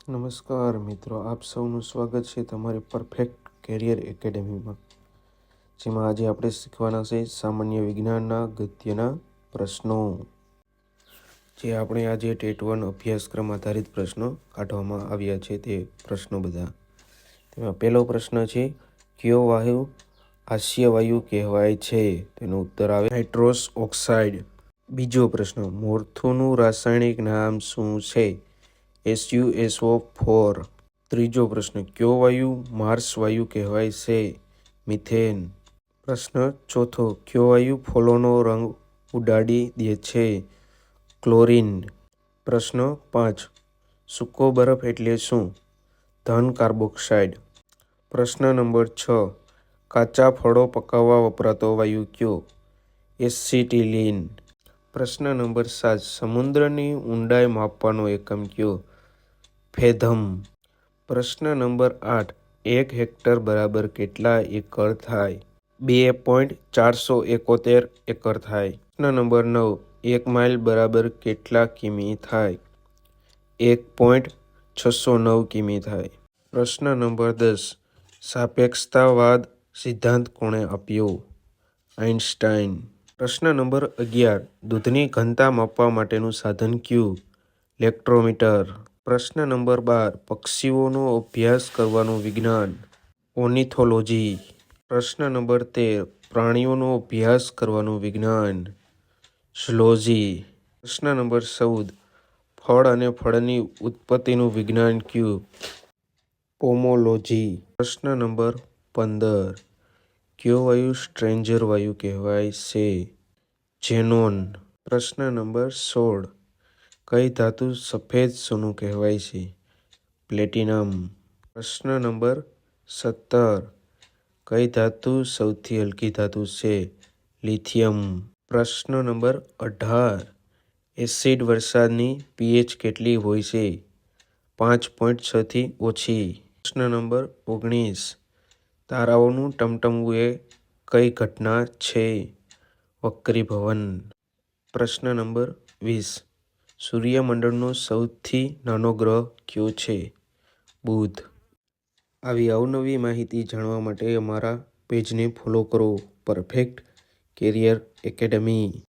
નમસ્કાર મિત્રો, આપ સૌનું સ્વાગત છે તમારી પરફેક્ટ કેરિયર એકેડેમીમાં, જેમાં આજે આપણે શીખવાના છે સામાન્ય વિજ્ઞાનના ગદ્યના પ્રશ્નો, જે આપણે આજે ટેટ 1 અભ્યાસક્રમ આધારિત પ્રશ્નો કાઢવામાં આવ્યા છે. તે પ્રશ્નો બધા, તેમાં પહેલો પ્રશ્ન છે, કયો વાયુ હાસ્ય વાયુ કહેવાય છે? તેનો ઉત્તર આવે નાઇટ્રોસ ઓક્સાઇડ. બીજો પ્રશ્ન, મોર્થુનું રાસાયણિક નામ શું છે? SuSO4. ત્રીજો પ્રશ્ન, કયો વાયુ માર્સ વાયુ કહેવાય છે? મિથેન. પ્રશ્ન ચોથો, કયો વાયુ ફૂલોનો રંગ ઉડાડી દે છે? ક્લોરીન. પ્રશ્ન 5, સૂકો બરફ એટલે શું? ધન કાર્બોક્સાઇડ. પ્રશ્ન નંબર 6, કાચા ફળો પકાવવા વપરાતો વાયુ કયો? એસિટિલીન. પ્રશ્ન નંબર 7, સમુદ્રની ઊંડાઈ માપવાનો એકમ કયો? ફેથમ. પ્રશ્ન નંબર 8, 1 હેક્ટર બરાબર કેટલા એકર થાય? 2.471 એકર થાય. પ્રશ્ન નંબર 9, 1 માઇલ બરાબર કેટલા કિમી થાય? 1.609 કિમી થાય. પ્રશ્ન નંબર 10, સાપેક્ષતાવાદ સિદ્ધાંત કોણે આપ્યો? આઇન્સ્ટાઈન. પ્રશ્ન નંબર 11, દૂધની ઘનતા માપવા માટેનું સાધન કયું? લેક્ટ્રોમીટર. પ્રશ્ન નંબર 12, પક્ષીઓનો અભ્યાસ કરવાનું વિજ્ઞાન? ઓર્નિથોલોજી. પ્રશ્ન નંબર 13, પ્રાણીઓનો અભ્યાસ કરવાનું વિજ્ઞાન? ઝૂલોજી. પ્રશ્ન નંબર 14, ફળ અને ફળની ઉત્પત્તિનું વિજ્ઞાન કયું? પોમોલોજી. પ્રશ્ન નંબર 15, કયો વાયુ સ્ટ્રેન્જર વાયુ કહેવાય છે? ઝેનોન. પ્રશ્ન નંબર 16, કઈ ધાતુ સફેદ સોનું કહેવાય છે? પ્લેટિનમ. પ્રશ્ન નંબર 17, કઈ ધાતુ સૌથી હલકી ધાતુ છે? લિથિયમ. પ્રશ્ન નંબર 18, એસિડ વરસાદની pH કેટલી હોય છે? 5.6 થી ઓછી. પ્રશ્ન નંબર 19, તારાઓનું ટમટમવું એ કઈ ઘટના છે? વક્રીભવન. પ્રશ્ન નંબર 20, સૂર્યમંડળનો સૌથી નાનો ગ્રહ કયો છે? બુધ. આવી અવનવી માહિતી જાણવા માટે અમારા પેજને ફોલો કરો, પરફેક્ટ કેરિયર એકેડમી.